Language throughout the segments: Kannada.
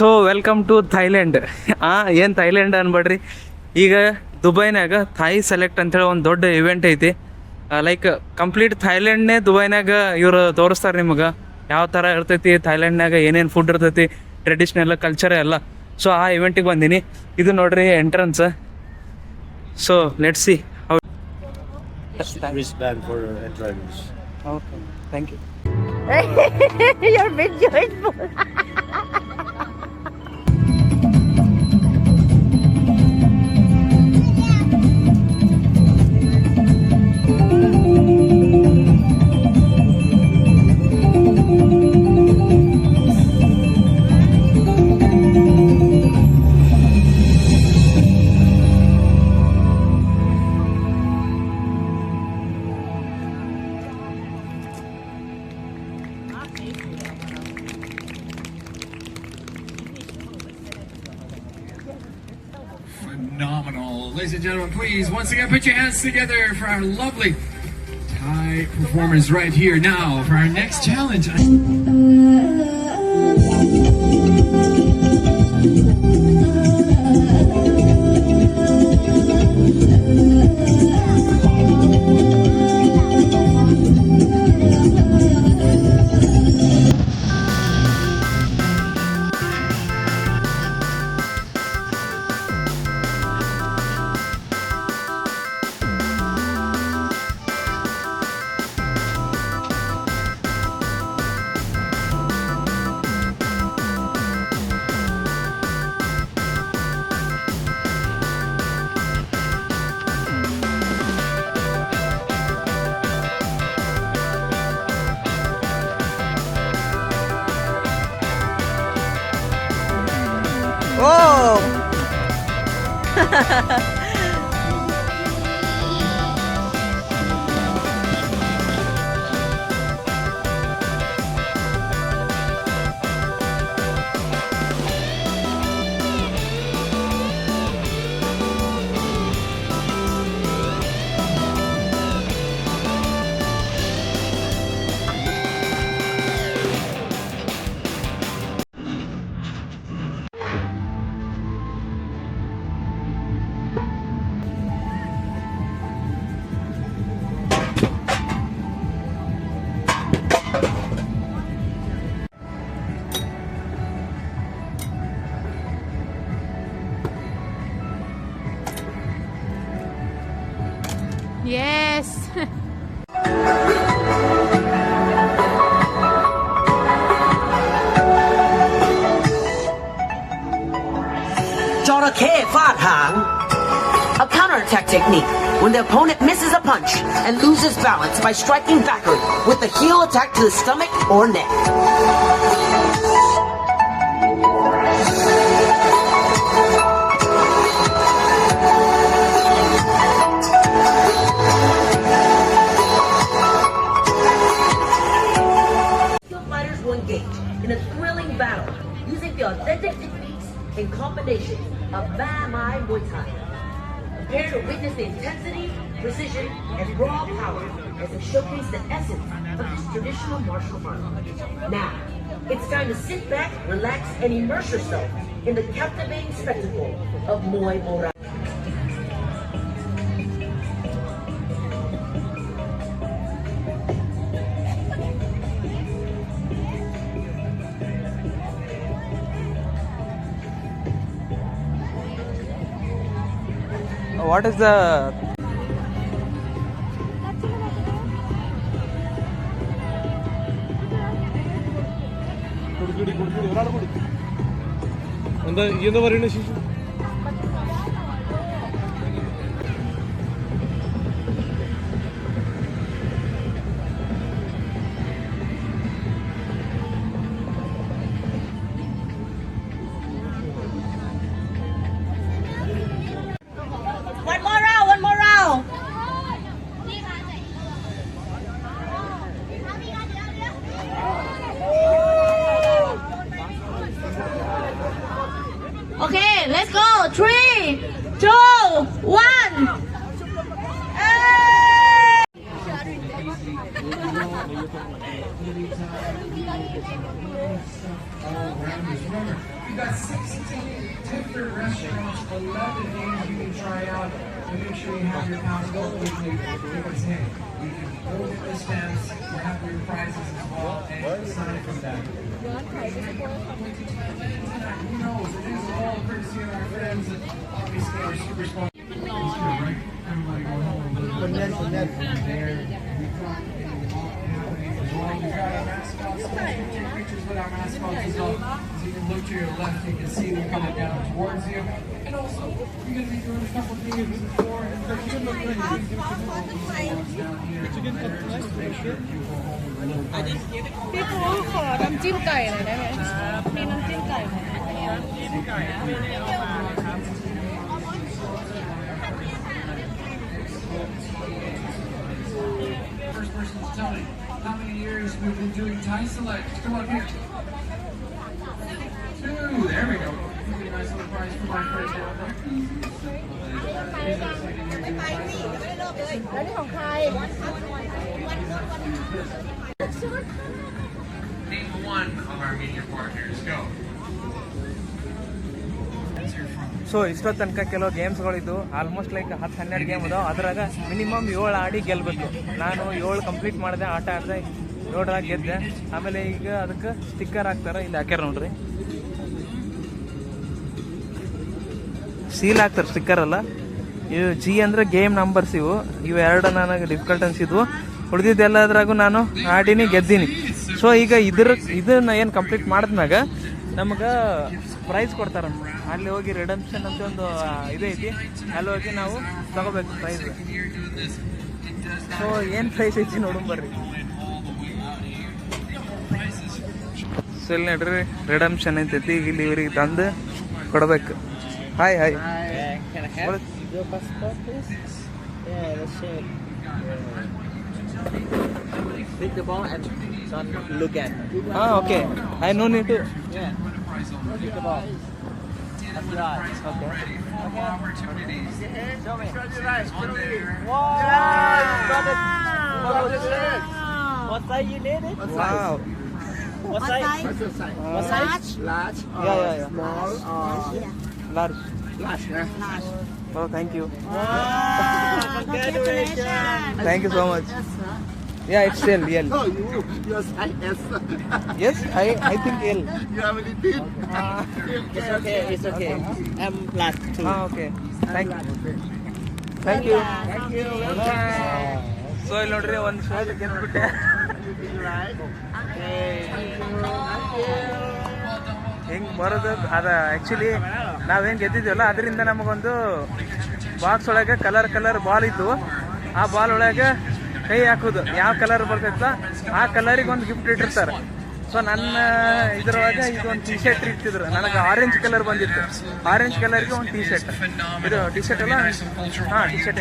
So welcome to Thailand. ಏನು ಥೈಲ್ಯಾಂಡ್ ಅನ್ಬೇಡ್ರಿ, ಈಗ ದುಬೈನಾಗ ಥಾಯ್ ಸೆಲೆಕ್ಟ್ ಅಂತೇಳಿ ಒಂದು ದೊಡ್ಡ ಇವೆಂಟ್ ಐತಿ. ಲೈಕ್ ಕಂಪ್ಲೀಟ್ ಥೈಲ್ಯಾಂಡ್ನೇ ದುಬೈನಾಗ ಇವರು ತೋರಿಸ್ತಾರೆ ನಿಮಗೆ ಯಾವ ಥರ ಇರ್ತೈತಿ, ಥೈಲ್ಯಾಂಡ್ನಾಗ ಏನೇನು ಫುಡ್ ಇರ್ತೈತಿ, ಟ್ರೆಡಿಷ್ನಲ್ ಕಲ್ಚರ್ ಎಲ್ಲ. ಸೊ ಆ ಇವೆಂಟಿಗೆ ಬಂದೀನಿ. ಇದು ನೋಡ್ರಿ entrance. So let's see how. Wristband for entrance. Okay, thank you. You're a bit joyful. Phenomenal. Ladies and gentlemen, please, once again, put your hands together for our lovely Thai performers right here now for our next challenge. Oh! Yes. Joroke Fat Hang. A counterattack technique when the opponent misses a punch and loses balance by striking backward with a heel attack to the stomach or neck. Fighters will engage in a thrilling battle using the authentic techniques and combinations of Mai Muay Thai. Prepare to witness the intensity, precision, and raw power as they showcase the essence of this traditional martial art. Now, it's time to sit back, relax, and immerse yourself in the captivating spectacle of Muay Borai. What is the എന്താ പറയുന്നത് ശിശു? One more round. Okay, let's go. 3, 2, 1. You guys got 16 different restaurants, 11 games you can try out. So make sure you have your passport with you. Because hey, you can go get the stamps, you have your prizes as well, and sign from that. Who knows? It is all courtesy of our friends and obviously our super sponsors. Right? Everybody going home a little bit. There. We've got our mascots. Take pictures with our mascots as well. As you can look to your left, you can see them coming down towards you. And also, you're going to be doing a couple things before. Down here. Just to make sure you go home with a little prize. พี่ปูขอน้ำจิ้มไก่หน่อยได้ไหมมีน้ำจิ้มไก่ไหม First person to tell me how many years we've been doing Thai Select. Come on here. 2. There we go. Give me a nice little prize for my first down there. Second year doing Thai Select. แล้วนี่ของใคร Name one of our media partners. Go. That's your front. So ಇಷ್ಟೋ ತನಕ ಕೆಲವು ಗೇಮ್ಸ್ಗಳಿದ್ದು ಆಲ್ಮೋಸ್ಟ್ ಲೈಕ್ 10-12 ಗೇಮ್ ಅದಾವೆ. ಅದ್ರಾಗ ಮಿನಿಮಮ್ 7 ಆಡಿ ಗೆಲ್ಲಬೇಕು. ನಾನು 7 ಕಂಪ್ಲೀಟ್ ಮಾಡಿದೆ, ಆಟ ಆಡಿದೆ, 7ರಾಗ ಗೆದ್ದೆ. ಆಮೇಲೆ ಈಗ ಅದಕ್ಕೆ ಸ್ಟಿಕ್ಕರ್ ಹಾಕ್ತಾರೆ, ಇಲ್ಲಿ ಹಾಕ್ಯಾರ ನೋಡ್ರಿ, ಸೀಲ್ ಹಾಕ್ತಾರೆ, ಸ್ಟಿಕ್ಕರ್ ಅಲ್ಲ ಇವು. ಜಿ ಅಂದರೆ ಗೇಮ್ ನಂಬರ್ಸ್, ಇವು ಎರಡು ನನಗೆ ಡಿಫಿಕಲ್ಟ್ ಅನಿಸಿದ್ವು. ಉಳಿದಿದ್ದೆಲ್ಲದ್ರಾಗೂ ನಾನು ಆಡಿನಿ, ಗೆದ್ದೀನಿ. ಸೊ ಈಗ ಇದನ್ನ ಏನು ಕಂಪ್ಲೀಟ್ ಮಾಡಿದ್ಮ್ಯಾಗ ನಮಗೆ ಪ್ರೈಸ್ ಕೊಡ್ತಾರೆ. ಅಲ್ಲಿ ಹೋಗಿ ರಿಡಮ್ಷನ್ ಅಂತ ಒಂದು ಇದೈತಿ, ಅಲ್ಲಿ ಹೋಗಿ ನಾವು ತಗೋಬೇಕು ಪ್ರೈಸ್. ಸೊ ಏನು ಪ್ರೈಸ್ ಐತಿ ನೋಡೋಣ ಬರ್ರಿ. ಸೊ ಇಲ್ಲಿ ನೋಡ್ರಿ ರಿಡಮ್ಷನ್ ಐತೈತಿ, ಇಲ್ಲಿ ಇವ್ರಿಗೆ ತಂದು ಕೊಡ್ಬೇಕು. Hi hi. Your passport, please. Yeah, let's check. Pick the ball and don't look at. Okay, I no need to. Yeah. Pick the ball. That's right. Okay. Show me. Wow! Got it. What size you need it? Wow. What size? What size? Large. Yeah. Small. Large. Large, yeah. Oh, thank you. Wow! Congratulations! Thank you so much. Yeah, it's L. Oh, you're size S. Yes, I think L. You have any teeth? It's okay. It's okay. M plus 2. Okay. Thank you. Bye. So ಇಲ್ಲಿ ನೋಡ್ರಿ ಒಂದು ಶರ್ಟ್ ಗೆದ್ಬಿಟ್ಟೆ. ಹೆಂಗೆ ಬರೋದು ಅದು ಆ್ಯಕ್ಚುಲಿ ನಾವೇನು ಗೆದ್ದಿದ್ದೀವಲ್ಲ ಅದರಿಂದ ನಮಗೊಂದು ಬಾಕ್ಸ್ ಒಳಗೆ ಕಲರ್ ಬಾಲ್ ಇತ್ತು. ಆ ಬಾಲ್ ಒಳಗೆ ಕೈ ಹಾಕೋದು, ಯಾವ ಕಲರ್ ಬರ್ತೈತಲ್ಲ ಆ ಕಲರಿಗೆ ಒಂದು ಗಿಫ್ಟ್ ಇಟ್ಟಿರ್ತಾರೆ. ಸೊ ನನ್ನ ಇದ್ರೊಳಗೆ ಇದೊಂದು ಟಿ ಶರ್ಟ್ ಇಟ್ಟಿದ್ರು, ನನಗೆ ಆರೆಂಜ್ ಕಲರ್ ಬಂದಿತ್ತು. ಆರೆಂಜ್ ಕಲರ್ಗೆ ಒಂದು ಟಿ ಶರ್ಟ್, ಇದು ಟಿ ಶರ್ಟ್ ಅಲ್ಲ, ಹಾಂ T shirt.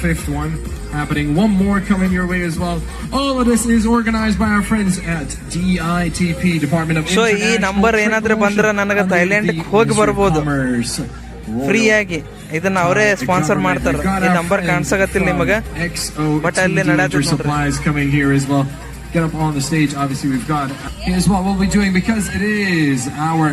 Fifth one happening. One more coming your way as well. All of this is organized by our friends at DITP, Department of International Trade number ಏನಾದ್ರೆ ಬಂದ್ರೆ ನನಗೆ ಥೈಲ್ಯಾಂಡ್ ಹೋಗಿ ಬರ್ಬೋದು ಫ್ರೀಯಾಗಿ. ಇದನ್ನ ಅವರೇ ಸ್ಪಾನ್ಸರ್ ಮಾಡ್ತಾರ. ಈ ನಂಬರ್ ಕಾಣಿಸಕತ್ತಿಲ್ಲ ನಿಮಗ, ಬಟ್ ಅಲ್ಲಿ ನಡೆಯತ್ತೆ ನೋಡ್ರಿ. supplies coming here as well. Get up on the stage. Obviously, we've got. Here's what we'll be doing because it is our.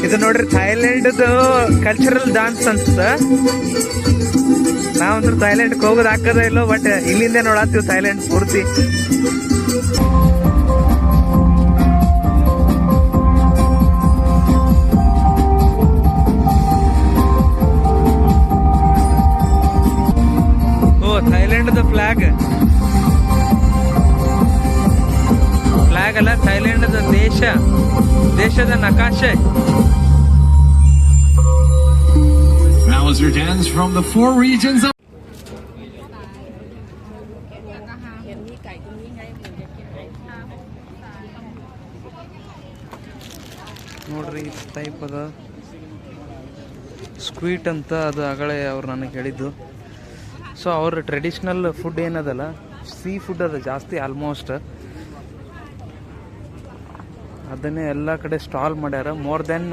ಇದು ನೋಡ್ರಿ ಥೈಲ್ಯಾಂಡ್ದು ಕಲ್ಚರಲ್ ಡಾನ್ಸ್ ಅನ್ಸುತ್ತ. ನಾವಂದ್ರೆ ಥೈಲ್ಯಾಂಡ್ಗೆ ಹೋಗೋದು ಹಾಕದ ಇಲ್ಲೋ, ಬಟ್ ಇಲ್ಲಿಂದ ನೋಡತ್ತೀವಿ ಥೈಲ್ಯಾಂಡ್ ಪೂರ್ತಿ. ಓ ಥೈಲ್ಯಾಂಡ್ದು ಫ್ಲಾಗ್ ಅಲ್ಲ, ಥೈಲ್ಯಾಂಡ್ದ ದೇಶದ ನಕಾಶೆ. That was your dance from the 4 regions of. ನೋಡ್ರಿ ಟೈಪ್ ಅದ ಸ್ಕ್ವೀಟ್ ಅಂತ, ಅದು ಆಗಲೇ ಅವ್ರು ನನಗೆ ಹೇಳಿದ್ದು. ಸೊ ಅವ್ರ ಟ್ರೆಡಿಷ್ನಲ್ ಫುಡ್ ಏನದಲ್ಲ, ಸೀ ಫುಡ್ ಅದ ಜಾಸ್ತಿ ಆಲ್ಮೋಸ್ಟ್. ಅದನ್ನೇ ಎಲ್ಲ ಕಡೆ ಸ್ಟಾಲ್ ಮಾಡ್ಯಾರ. ಮೋರ್ ದೆನ್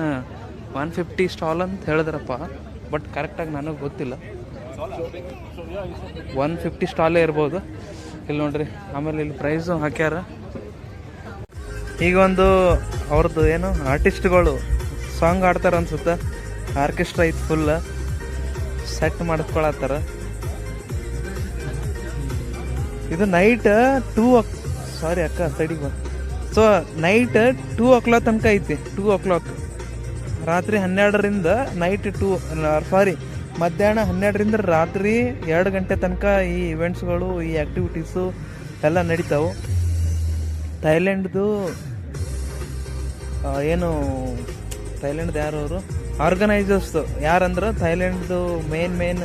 150 ಸ್ಟಾಲ್ ಅಂತ ಹೇಳಿದ್ರಪ್ಪ, ಬಟ್ ಕರೆಕ್ಟಾಗಿ ನನಗೆ ಗೊತ್ತಿಲ್ಲ. 150 ಸ್ಟಾಲೇ ಇರ್ಬೋದು. ಇಲ್ಲಿ ನೋಡ್ರಿ, ಆಮೇಲೆ ಇಲ್ಲಿ ಪ್ರೈಸು ಹಾಕ್ಯಾರ. ಈಗ ಒಂದು ಅವ್ರದ್ದು ಏನು ಆರ್ಟಿಸ್ಟ್ಗಳು ಸಾಂಗ್ ಆಡ್ತಾರ ಅನ್ಸುತ್ತೆ. ಆರ್ಕೆಸ್ಟ್ರಾ ಐತೆ, ಫುಲ್ ಸೆಟ್ ಮಾಡಿಸ್ಕೊಳತ್ತಾರ. ಇದು ನೈಟ್ 2 ಸಾರಿ ಅಕ್ಕ ಸೈಡಿಗೆ ಬಾ. ಸೊ ನೈಟ್ 2 o'clock ತನಕ ಐತಿ. 2 o'clock ರಾತ್ರಿ 12ರಿಂದ ನೈಟ್ ಮಧ್ಯಾಹ್ನ 12ರಿಂದ ರಾತ್ರಿ 2 ಗಂಟೆ ತನಕ ಈ ಇವೆಂಟ್ಸ್ಗಳು, ಈ ಆ್ಯಕ್ಟಿವಿಟೀಸು ಎಲ್ಲ ನಡೀತಾವೆ. ಥೈಲ್ಯಾಂಡ್ದು ಏನು ಥೈಲ್ಯಾಂಡ್ದು ಯಾರು ಅವರು ಆರ್ಗನೈಸರ್ಸ್ ಯಾರಂದ್ರೆ ಥೈಲ್ಯಾಂಡ್ದು ಮೇನ್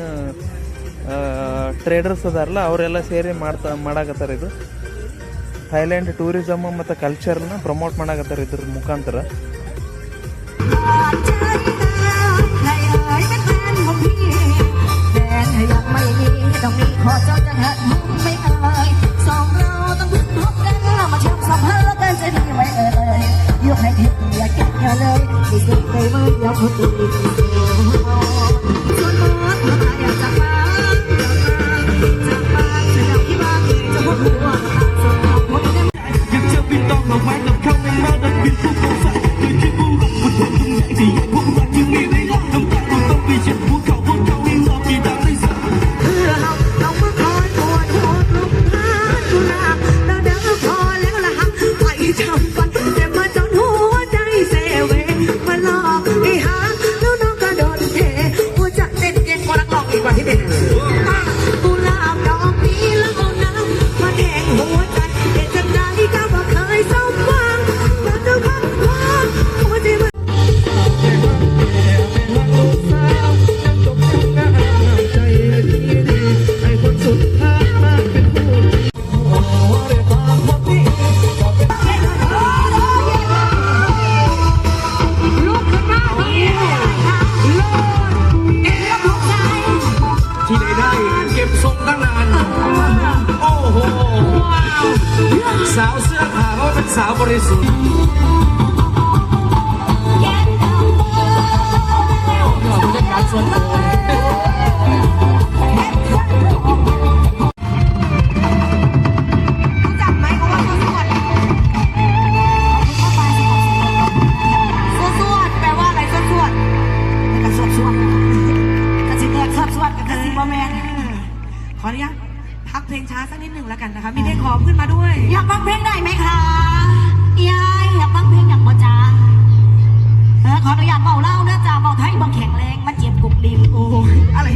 ಟ್ರೇಡರ್ಸ್ ಅದಾರಲ್ಲ, ಅವರೆಲ್ಲ ಸೇರಿ ಮಾಡಾಕತ್ತಾರ. ಇದು ಥೈಲ್ಯಾಂಡ್ ಟೂರಿಸಮ್ ಮತ್ತು ಕಲ್ಚರ್ನ ಪ್ರಮೋಟ್ ಮಾಡಾಕತ್ತಾರ ಇದ್ರ ಮುಖಾಂತರ. ส่วนตัวรู้จักไหมเขาว่าสวดสวดแปลว่าอะไรสวดกระสวดกระสิเกิดสวดกับกระสิบแมนขออนุญาตพักเพลงช้าสักนิดหนึ่งแล้วกันนะคะมีเพลงขอขึ้นมาด้วยอยากฟังเพลงได้ไหมคะยายอยากฟังเพลงอย่างบ่จ้าขออนุญาตเบาเล่าเนื้อจ่าเบาไทยบ่แข็งแรงมันเจ็บกุกลิ้นโอ้ยอะไร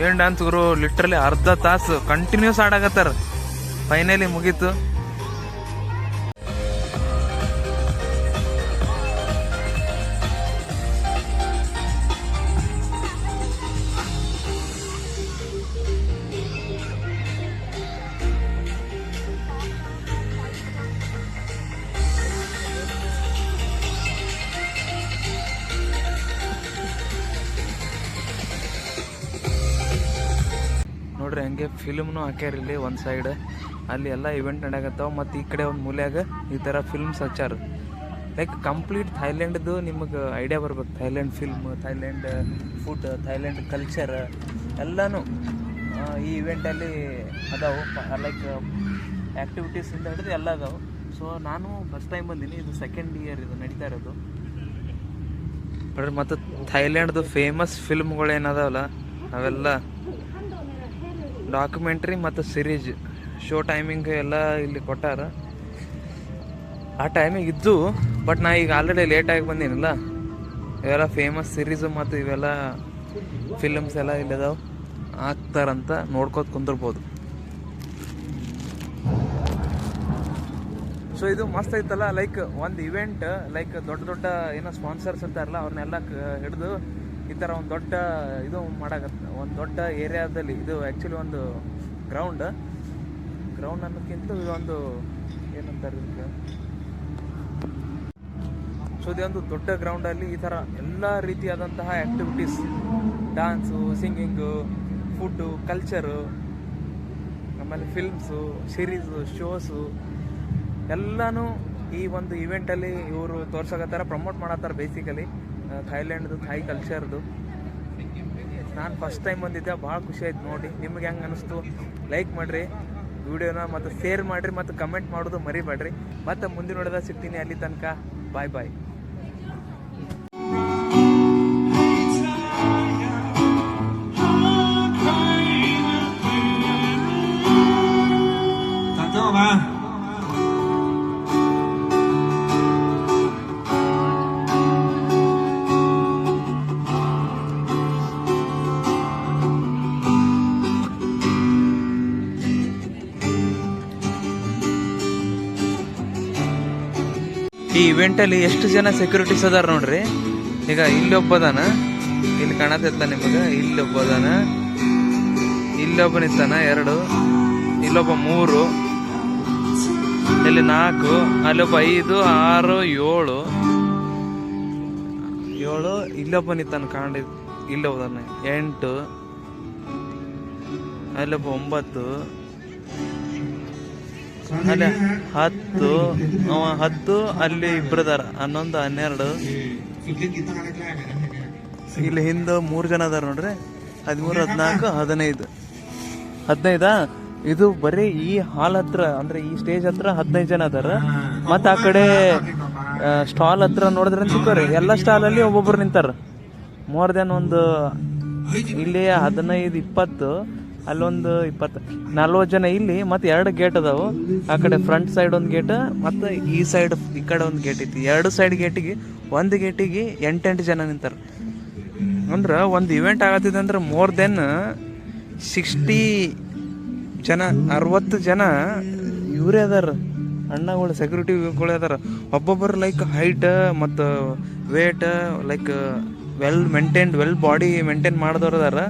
ಏನ್ ಡ್ಯಾನ್ಸ್ ಗುರು, ಲಿಟ್ರಲಿ ಅರ್ಧ ತಾಸು ಕಂಟಿನ್ಯೂಸ್ ಆಡಾಕತ್ತಾರ. ಫೈನಲಿ ಮುಗೀತು. ನೋಡ್ರಿ ಹಂಗೆ ಫಿಲ್ಮ್ನು ಹಾಕ್ಯಾರ ಇಲ್ಲಿ ಒಂದು ಸೈಡ್, ಅಲ್ಲಿ ಎಲ್ಲ ಇವೆಂಟ್ ನಡೆಯಕತ್ತಾವ. ಮತ್ತು ಈ ಕಡೆ ಒಂದು ಮೂಲ್ಯಾಗ ಈ ಥರ ಫಿಲ್ಮ್ಸ್ ಹಚ್ಚಾರ. ಲೈಕ್ ಕಂಪ್ಲೀಟ್ ಥೈಲ್ಯಾಂಡ್ದು ನಿಮಗೆ ಐಡಿಯಾ ಬರ್ಬೇಕು. Thailand film, Thailand food, Thailand culture ಎಲ್ಲನೂ ಈ ಇವೆಂಟಲ್ಲಿ ಅದಾವು. ಲೈಕ್ ಆ್ಯಕ್ಟಿವಿಟೀಸಿಂದ ಹಿಡಿದು ಎಲ್ಲ ಅದಾವು. ಸೊ ನಾನು ಫಸ್ಟ್ ಟೈಮ್ ಬಂದೀನಿ, ಇದು ಸೆಕೆಂಡ್ ಇಯರ್ ಇದು ನಡೀತಾ ಇರೋದು. ಮತ್ತು ಥೈಲ್ಯಾಂಡ್ದು ಫೇಮಸ್ ಫಿಲ್ಮ್ಗಳೇನದಾವಲ್ಲ ಅವೆಲ್ಲ ಡಾಕ್ಯುಮೆಂಟ್ರಿ ಮತ್ತು ಸಿರೀಸ್ ಶೋ ಟೈಮಿಂಗ್ ಎಲ್ಲ ಇಲ್ಲಿ ಕೊಟ್ಟಾರ. ಆ ಟೈಮಿಗೆ ಇದ್ದು, ಬಟ್ ನಾ ಈಗ ಆಲ್ರೆಡಿ ಲೇಟಾಗಿ ಬಂದೀನಲ್ಲ. ಇವೆಲ್ಲ ಫೇಮಸ್ ಸಿರೀಸು ಮತ್ತು ಇವೆಲ್ಲ ಫಿಲ್ಮ್ಸ್ ಎಲ್ಲ ಇಲ್ಲದಾವೆ, ಆಗ್ತಾರಂತ ನೋಡ್ಕೋತ ಕುಂದಿರ್ಬೋದು. ಸೊ ಇದು ಮಸ್ತ್ ಐತಲ್ಲ. ಲೈಕ್ ಒಂದು ಇವೆಂಟ್, ಲೈಕ್ ದೊಡ್ಡ ದೊಡ್ಡ ಏನೋ ಸ್ಪಾನ್ಸರ್ಸ್ ಇರ್ತಾರಲ್ಲ ಅವ್ರನ್ನೆಲ್ಲ ಹಿಡಿದು ಈ ಥರ ಒಂದು ದೊಡ್ಡ ಇದು ಮಾಡಾಕತ್ತ. ಒಂದು ದೊಡ್ಡ ಏರಿಯಾದಲ್ಲಿ, ಇದು ಆ್ಯಕ್ಚುಲಿ ಒಂದು ಗ್ರೌಂಡ್ ಅನ್ನೋಕ್ಕಿಂತ ಇದೊಂದು ಏನಂತಾರೆ ಇದಕ್ಕೆ. ಸೊ ಇದೊಂದು ದೊಡ್ಡ ಗ್ರೌಂಡಲ್ಲಿ ಈ ಥರ ಎಲ್ಲ ರೀತಿಯಾದಂತಹ activities, dance, singing, food, culture, ಆಮೇಲೆ ಫಿಲ್ಮ್ಸು, ಸಿರೀಸು, ಶೋಸು ಎಲ್ಲನೂ ಈ ಒಂದು ಇವೆಂಟಲ್ಲಿ ಇವರು ತೋರ್ಸಕತ್ತಾರ, ಪ್ರಮೋಟ್ ಮಾಡತ್ತಾರ. ಬೇಸಿಕಲಿ ಥೈಲ್ಯಾಂಡ್ದು, ಥೈ ಕಲ್ಚರ್ದು. ನಾನು ಫಸ್ಟ್ ಟೈಮ್ ಬಂದಿದ್ದೆ, ಭಾಳ ಖುಷಿ ಆಯ್ತು ನೋಡಿ. ನಿಮ್ಗೆ ಹೆಂಗೆ ಅನ್ನಿಸ್ತು ಲೈಕ್ ಮಾಡಿರಿ ವಿಡಿಯೋನ, ಮತ್ತು ಶೇರ್ ಮಾಡಿರಿ, ಮತ್ತು ಕಮೆಂಟ್ ಮಾಡೋದು ಮರಿಬೇಡ್ರಿ. ಮತ್ತು ಮುಂದಿನ ನೋಡಿದ ಸಿಗ್ತೀನಿ. ಅಲ್ಲಿ ತನಕ ಬಾಯ್ ಬಾಯ್. ಈ ಇವೆಂಟಲ್ಲಿ ಎಷ್ಟು ಜನ ಸೆಕ್ಯೂರಿಟೀಸ್ ಅದಾರ ನೋಡ್ರಿ. ಈಗ ಇಲ್ಲೊಬ್ಬದಾನ, ಇಲ್ಲಿ ಕಾಣತೈತಲ್ಲ ನಿಮಗೆ, ಇಲ್ಲೊಬ್ಬದಾನ, ಇಲ್ಲೊಬ್ಬ ನಿಂತಾನ 2, ಇಲ್ಲೊಬ್ಬ 3, ಇಲ್ಲಿ 4, ಅಲ್ಲೊಬ್ಬ 5, 6, 7, ಇಲ್ಲೊಬ್ಬ ನಿಂತಾನ ಕಾಣಿದ್, ಇಲ್ಲೊಬ್ಬದಾನ 8, ಅಲ್ಲೊಬ್ಬ 9, ಅಲ್ಲಿ 10, 10, ಅಲ್ಲಿ 2 ಅದಾರ, 11, 12, ಇಲ್ಲಿ ಹಿಂದೆ 3 ಜನ ಅದಾರ ನೋಡ್ರಿ. 13, 14, 15. ಇದು ಬರೀ ಈ ಹಾಲ್ ಹತ್ರ, ಅಂದ್ರೆ ಈ ಸ್ಟೇಜ್ ಹತ್ರ 15 ಜನ ಅದಾರ. ಮತ್ತು ಆ ಕಡೆ ಸ್ಟಾಲ್ ಹತ್ರ ನೋಡಿದ್ರೆ ಸಿಕ್ಕೋರಿ, ಎಲ್ಲ ಸ್ಟಾಲಲ್ಲಿ ಒಬ್ಬೊಬ್ರು ನಿಂತಾರ. ಮೋರ್ ದೆನ್ ಒಂದು ಇಲ್ಲಿ 15, 20, ಅಲ್ಲೊಂದು 20, 40 ಜನ ಇಲ್ಲಿ. ಮತ್ತು 2 ಗೇಟ್ ಅದಾವು. ಆ ಕಡೆ ಫ್ರಂಟ್ ಸೈಡ್ ಒಂದು ಗೇಟ್, ಮತ್ತು ಈ ಸೈಡ್ ಈ ಕಡೆ ಒಂದು ಗೇಟ್ ಐತಿ. 2 ಸೈಡ್ ಗೇಟಿಗೆ, ಒಂದು ಗೇಟಿಗೆ 8 ಜನ ನಿಂತಾರೆ. ಅಂದ್ರೆ ಒಂದು ಇವೆಂಟ್ ಆಗತ್ತಿದೆ ಅಂದ್ರೆ ಮೋರ್ ದೆನ್ 60 ಜನ 60 ಜನ ಇವರೇ ಅದಾರ ಅಣ್ಣಗಳು ಸೆಕ್ಯೂರಿಟಿಗಳು ಅದಾರ. ಒಬ್ಬೊಬ್ಬರು ಲೈಕ್ ಹೈಟ್ ಮತ್ತು weight like well body maintain ಮಾಡಿದವ್ರು ಅದಾರ.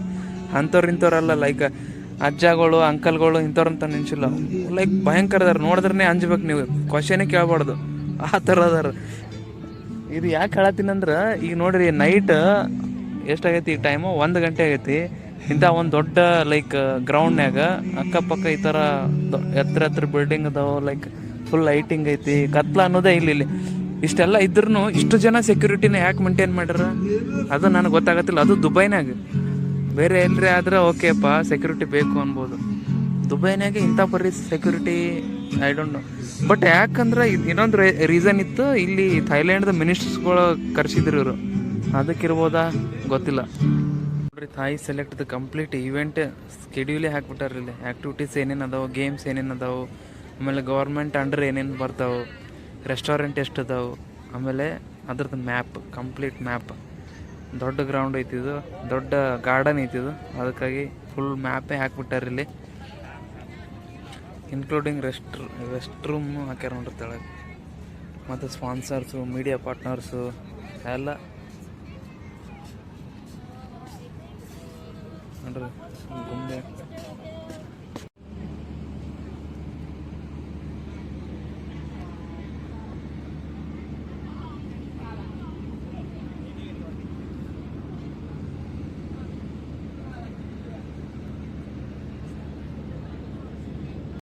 ಇಂಥವ್ರಲ್ಲ ಲೈಕ್ ಅಜ್ಜಗಳು ಅಂಕಲ್ಗಳು ಇಂಥವ್ರಂತ ನೆನ್ಸಿಲ್ಲ. ಲೈಕ್ ಭಯಂಕರ ಅದಾರ, ನೋಡಿದ್ರೆ ಅಂಜ್ಬೇಕು ನೀವು, ಕ್ವಶನೇ ಕೇಳ್ಬಾರ್ದು ಆ ಥರ ಅದಾರ. ಇದು ಯಾಕೆ ಹೇಳತ್ತೀನಂದ್ರೆ ಈಗ ನೋಡ್ರಿ ನೈಟ್ ಎಷ್ಟಾಗೈತಿ ಈ ಟೈಮು 1 ಗಂಟೆ ಆಗೈತಿ. ಇಂಥ ಒಂದು ದೊಡ್ಡ ಲೈಕ್ ಗ್ರೌಂಡ್ನ್ಯಾಗ ಅಕ್ಕಪಕ್ಕ ಈ ಥರ ಎತ್ತರ ಬಿಲ್ಡಿಂಗ್ ಅದಾವ, ಲೈಕ್ ಫುಲ್ ಲೈಟಿಂಗ್ ಐತಿ, ಕತ್ಲ ಅನ್ನೋದೇ ಇಲ್ಲಿ. ಇಷ್ಟೆಲ್ಲ ಇದ್ರೂ ಇಷ್ಟು ಜನ ಸೆಕ್ಯೂರಿಟಿನ ಯಾಕೆ ಮೇಂಟೈನ್ ಮಾಡ್ಯಾರ ಅದು ನನಗೆ ಗೊತ್ತಾಗತ್ತಿಲ್ಲ. ಅದು ದುಬೈನಾಗ, ಬೇರೆ ಎಲ್ಲರೇ ಆದ್ರೆ ಓಕೆಪ್ಪ ಸೆಕ್ಯೂರಿಟಿ ಬೇಕು ಅನ್ಬೋದು. ದುಬೈನಾಗೆ ಇಂಥ security I don't know. But ಯಾಕಂದ್ರೆ ಇನ್ನೊಂದು ರೀಸನ್ ಇತ್ತು, ಇಲ್ಲಿ ಥೈಲ್ಯಾಂಡ್ದ ಮಿನಿಸ್ಟರ್ಸ್ಗಳು ಕರೆಸಿದ್ರು ಇವರು, ಅದಕ್ಕಿರ್ಬೋದಾ ಗೊತ್ತಿಲ್ಲ. ನೋಡ್ರಿ ಥಾಯ್ ಸೆಲೆಕ್ಟ್ದು ಕಂಪ್ಲೀಟ್ ಇವೆಂಟ್ ಸ್ಕೆಡ್ಯೂಲೇ ಹಾಕ್ಬಿಟ್ಟಾರ. ಇಲ್ಲಿ ಆ್ಯಕ್ಟಿವಿಟೀಸ್ ಏನೇನು ಅದಾವೆ, ಗೇಮ್ಸ್ ಏನೇನು ಅದಾವೆ, ಆಮೇಲೆ ಗೌರ್ಮೆಂಟ್ ಅಂಡರ್ ಏನೇನು ಬರ್ತಾವೆ, ರೆಸ್ಟೋರೆಂಟ್ ಎಷ್ಟು ಅದಾವೆ, ಆಮೇಲೆ ಅದ್ರದ್ದು ಮ್ಯಾಪ್, ಕಂಪ್ಲೀಟ್ ಮ್ಯಾಪ್. ದೊಡ್ಡ ಗ್ರೌಂಡ್ ಐತಿದು, ದೊಡ್ಡ ಗಾರ್ಡನ್ ಐತಿದು, ಅದಕ್ಕಾಗಿ ಫುಲ್ ಮ್ಯಾಪೇ ಹಾಕ್ಬಿಟ್ಟಾರ ಇಲ್ಲಿ. ಇನ್ಕ್ಲೂಡಿಂಗ್ ರೆಸ್ಟ್ ರೂಮ್ ಹಾಕ್ಯಾರ ನೋಡ್ರಿ ತೆಳಗೆ. ಮತ್ತು ಸ್ಪಾನ್ಸರ್ಸು, ಮೀಡಿಯಾ ಪಾರ್ಟ್ನರ್ಸು ಎಲ್ಲ ನೋಡ್ರಿ ಗುಂಬೆ.